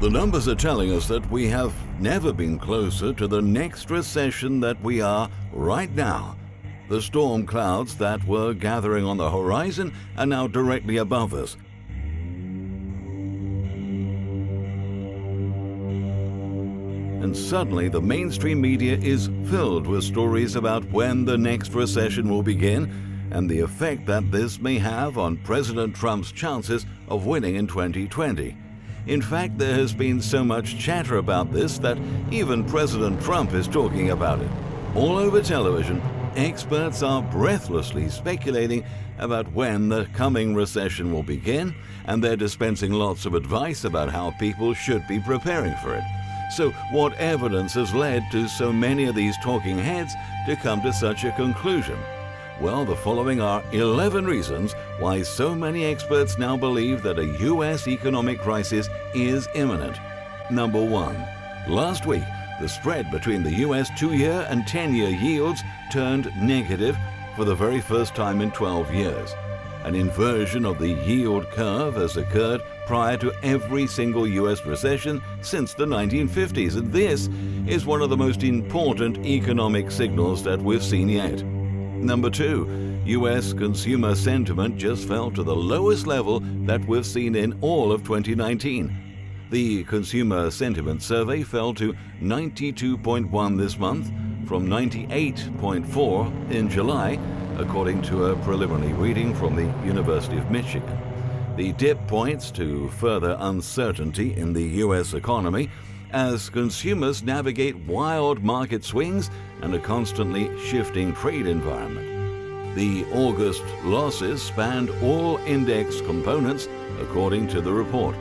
The numbers are telling us that we have never been closer to the next recession that we are right now. The storm clouds that were gathering on the horizon are now directly above us. And suddenly the mainstream media is filled with stories about when the next recession will begin and the effect that this may have on President Trump's chances of winning in 2020. In fact, there has been so much chatter about this that even President Trump is talking about it. All over television, experts are breathlessly speculating about when the coming recession will begin, and they're dispensing lots of advice about how people should be preparing for it. So what evidence has led to so many of these talking heads to come to such a conclusion? Well, the following are 11 reasons why so many experts now believe that a U.S. economic crisis is imminent. Number 1. Last week, the spread between the U.S. 2-year and 10-year yields turned negative for the very first time in 12 years. An inversion of the yield curve has occurred prior to every single U.S. recession since the 1950s, and this is one of the most important economic signals that we've seen yet. Number 2, U.S. consumer sentiment just fell to the lowest level that we've seen in all of 2019. The Consumer Sentiment Survey fell to 92.1 this month from 98.4 in July, according to a preliminary reading from the University of Michigan. The dip points to further uncertainty in the U.S. economy as consumers navigate wild market swings and a constantly shifting trade environment. The August losses spanned all index components, according to the report.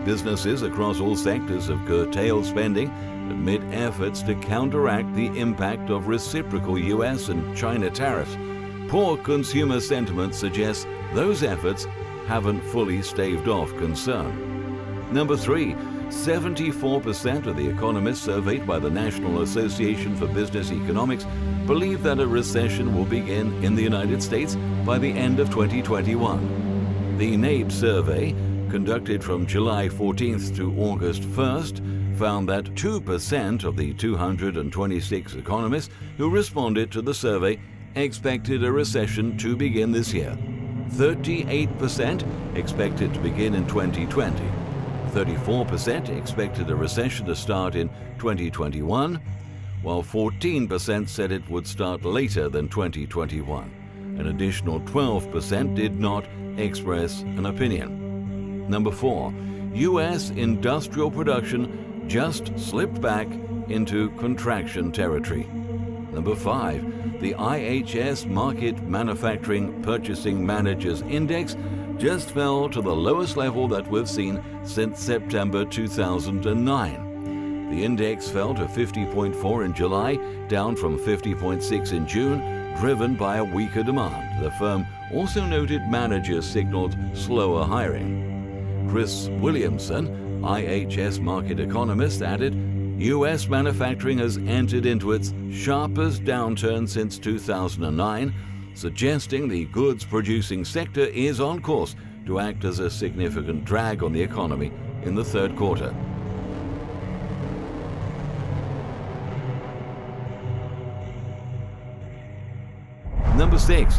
Businesses across all sectors have curtailed spending amid efforts to counteract the impact of reciprocal U.S. and China tariffs. Poor consumer sentiment suggests those efforts haven't fully staved off concern. Number 3, 74% of the economists surveyed by the National Association for Business Economics believe that a recession will begin in the United States by the end of 2021. The NABE survey, conducted from July 14th to August 1st, found that 2% of the 226 economists who responded to the survey expected a recession to begin this year. 38% expected to begin in 2020. 34% expected a recession to start in 2021, while 14% said it would start later than 2021. An additional 12% did not express an opinion. Number 4, U.S. industrial production just slipped back into contraction territory. Number 5, the IHS Markit Manufacturing Purchasing Managers Index just fell to the lowest level that we've seen since September 2009. The index fell to 50.4 in July, down from 50.6 in June, driven by a weaker demand. The firm also noted managers signaled slower hiring. Chris Williamson, IHS Markit economist, added, U.S. manufacturing has entered into its sharpest downturn since 2009, suggesting the goods-producing sector is on course to act as a significant drag on the economy in the third quarter. Number 6.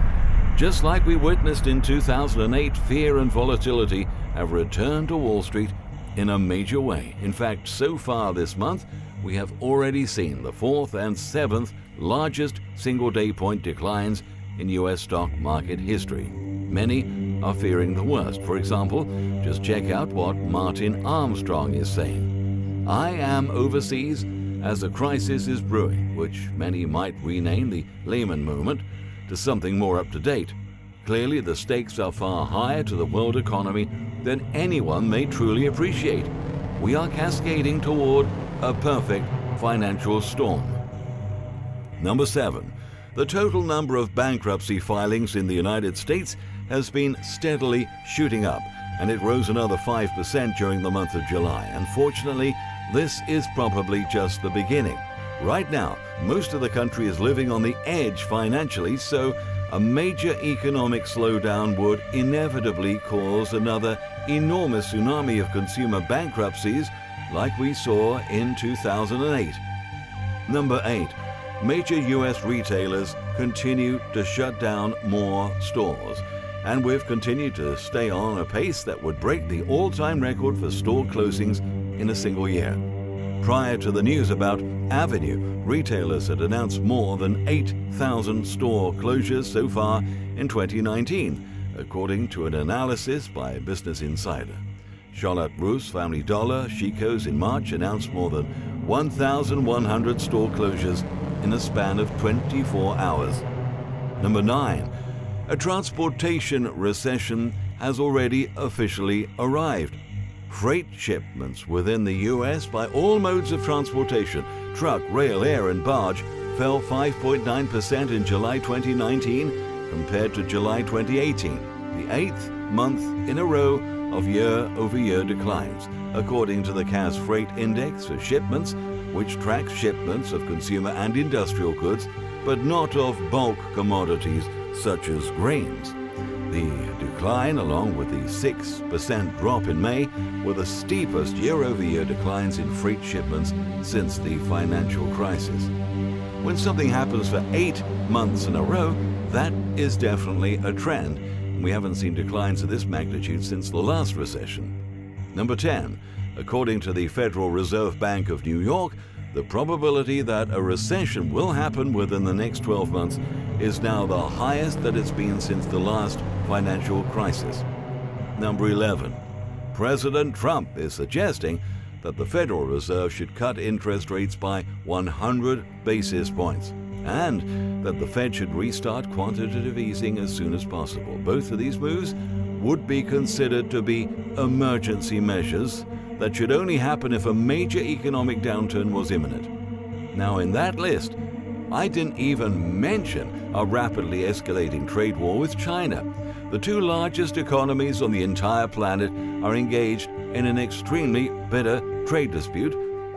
Just like we witnessed in 2008, fear and volatility have returned to Wall Street in a major way. In fact, so far this month, we have already seen the 4th and 7th largest single-day point declines in U.S. stock market history. Many are fearing the worst. For example, just check out what Martin Armstrong is saying. I am overseas as a crisis is brewing, which many might rename the Lehman moment, to something more up-to-date. Clearly, the stakes are far higher to the world economy than anyone may truly appreciate. We are cascading toward a perfect financial storm. Number 7. The total number of bankruptcy filings in the United States has been steadily shooting up, and it rose another 5% during the month of July. Unfortunately, this is probably just the beginning. Right now, most of the country is living on the edge financially, so a major economic slowdown would inevitably cause another enormous tsunami of consumer bankruptcies like we saw in 2008. Number 8. Major U.S. retailers continue to shut down more stores, and we've continued to stay on a pace that would break the all-time record for store closings in a single year. Prior to the news about Avenue, retailers had announced more than 8,000 store closures so far in 2019, according to an analysis by Business Insider. Charlotte Russe, Family Dollar, Chico's in March announced more than 1,100 store closures in a span of 24 hours. Number 9. A transportation recession has already officially arrived. Freight shipments within the U.S. by all modes of transportation, truck, rail, air, and barge, fell 5.9% in July 2019 compared to July 2018, the 8th month in a row of year-over-year declines, according to the Cass Freight Index for shipments, which tracks shipments of consumer and industrial goods, but not of bulk commodities such as grains. The decline, along with the 6% drop in May, were the steepest year-over-year declines in freight shipments since the financial crisis. When something happens for 8 months in a row, that is definitely a trend. We haven't seen declines of this magnitude since the last recession. Number 10. According to the Federal Reserve Bank of New York, the probability that a recession will happen within the next 12 months is now the highest that it's been since the last financial crisis. Number 11. President Trump is suggesting that the Federal Reserve should cut interest rates by 100 basis points and that the Fed should restart quantitative easing as soon as possible. Both of these moves would be considered to be emergency measures that should only happen if a major economic downturn was imminent. Now, in that list, I didn't even mention a rapidly escalating trade war with China. The two largest economies on the entire planet are engaged in an extremely bitter trade dispute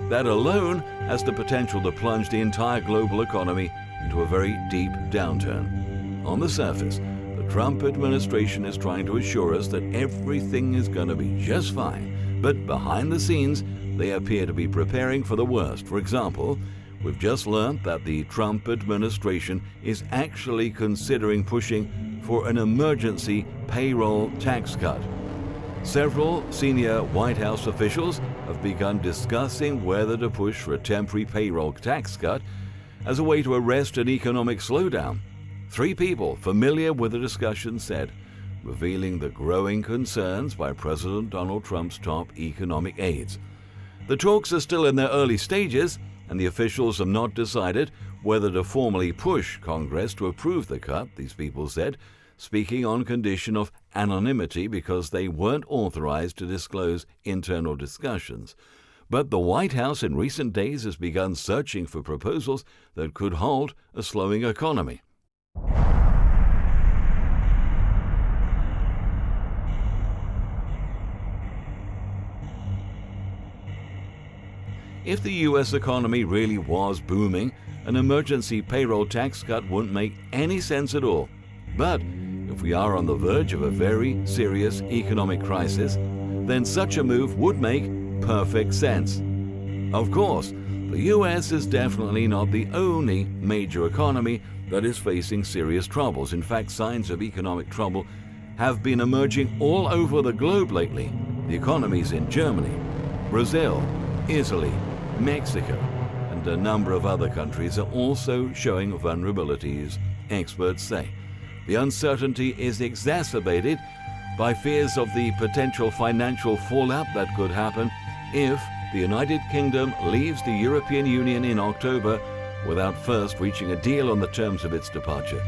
that alone has the potential to plunge the entire global economy into a very deep downturn. On the surface, the Trump administration is trying to assure us that everything is going to be just fine, but behind the scenes, they appear to be preparing for the worst. For example, we've just learned that the Trump administration is actually considering pushing for an emergency payroll tax cut. Several senior White House officials have begun discussing whether to push for a temporary payroll tax cut as a way to arrest an economic slowdown. 3 people familiar with the discussion said, revealing the growing concerns by President Donald Trump's top economic aides. The talks are still in their early stages, and the officials have not decided whether to formally push Congress to approve the cut, these people said, speaking on condition of anonymity because they weren't authorized to disclose internal discussions. But the White House in recent days has begun searching for proposals that could halt a slowing economy. If the U.S. economy really was booming, an emergency payroll tax cut wouldn't make any sense at all. But if we are on the verge of a very serious economic crisis, then such a move would make perfect sense. Of course, the U.S. is definitely not the only major economy that is facing serious troubles. In fact, signs of economic trouble have been emerging all over the globe lately. The economies in Germany, Brazil, Italy, Mexico, and a number of other countries are also showing vulnerabilities, experts say. The uncertainty is exacerbated by fears of the potential financial fallout that could happen if the United Kingdom leaves the European Union in October without first reaching a deal on the terms of its departure.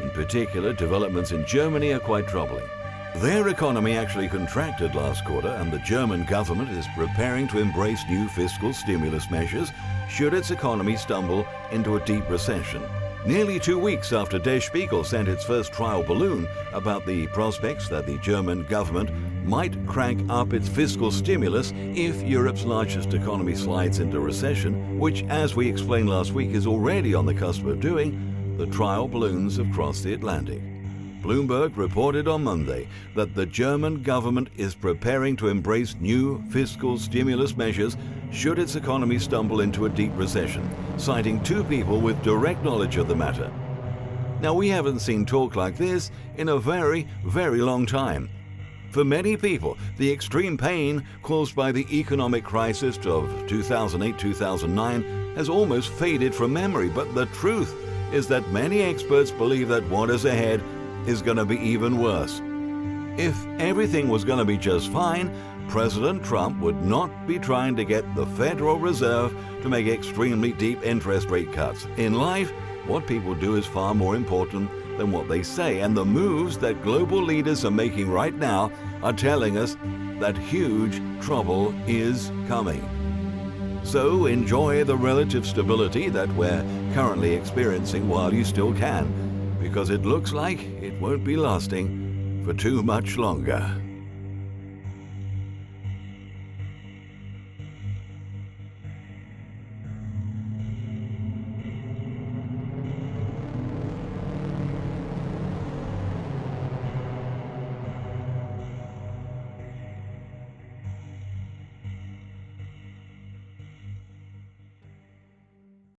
In particular, developments in Germany are quite troubling. Their economy actually contracted last quarter, and the German government is preparing to embrace new fiscal stimulus measures should its economy stumble into a deep recession. Nearly 2 weeks after Der Spiegel sent its first trial balloon about the prospects that the German government might crank up its fiscal stimulus if Europe's largest economy slides into recession, which, as we explained last week, is already on the cusp of doing, the trial balloons have crossed the Atlantic. Bloomberg reported on Monday that the German government is preparing to embrace new fiscal stimulus measures should its economy stumble into a deep recession, citing two people with direct knowledge of the matter. Now, we haven't seen talk like this in a very, very long time. For many people, the extreme pain caused by the economic crisis of 2008-2009 has almost faded from memory, but the truth is that many experts believe that what is ahead is going to be even worse. If everything was going to be just fine, President Trump would not be trying to get the Federal Reserve to make extremely deep interest rate cuts. In life, what people do is far more important than what they say, and the moves that global leaders are making right now are telling us that huge trouble is coming. So enjoy the relative stability that we're currently experiencing while you still can, because it looks like it won't be lasting for too much longer.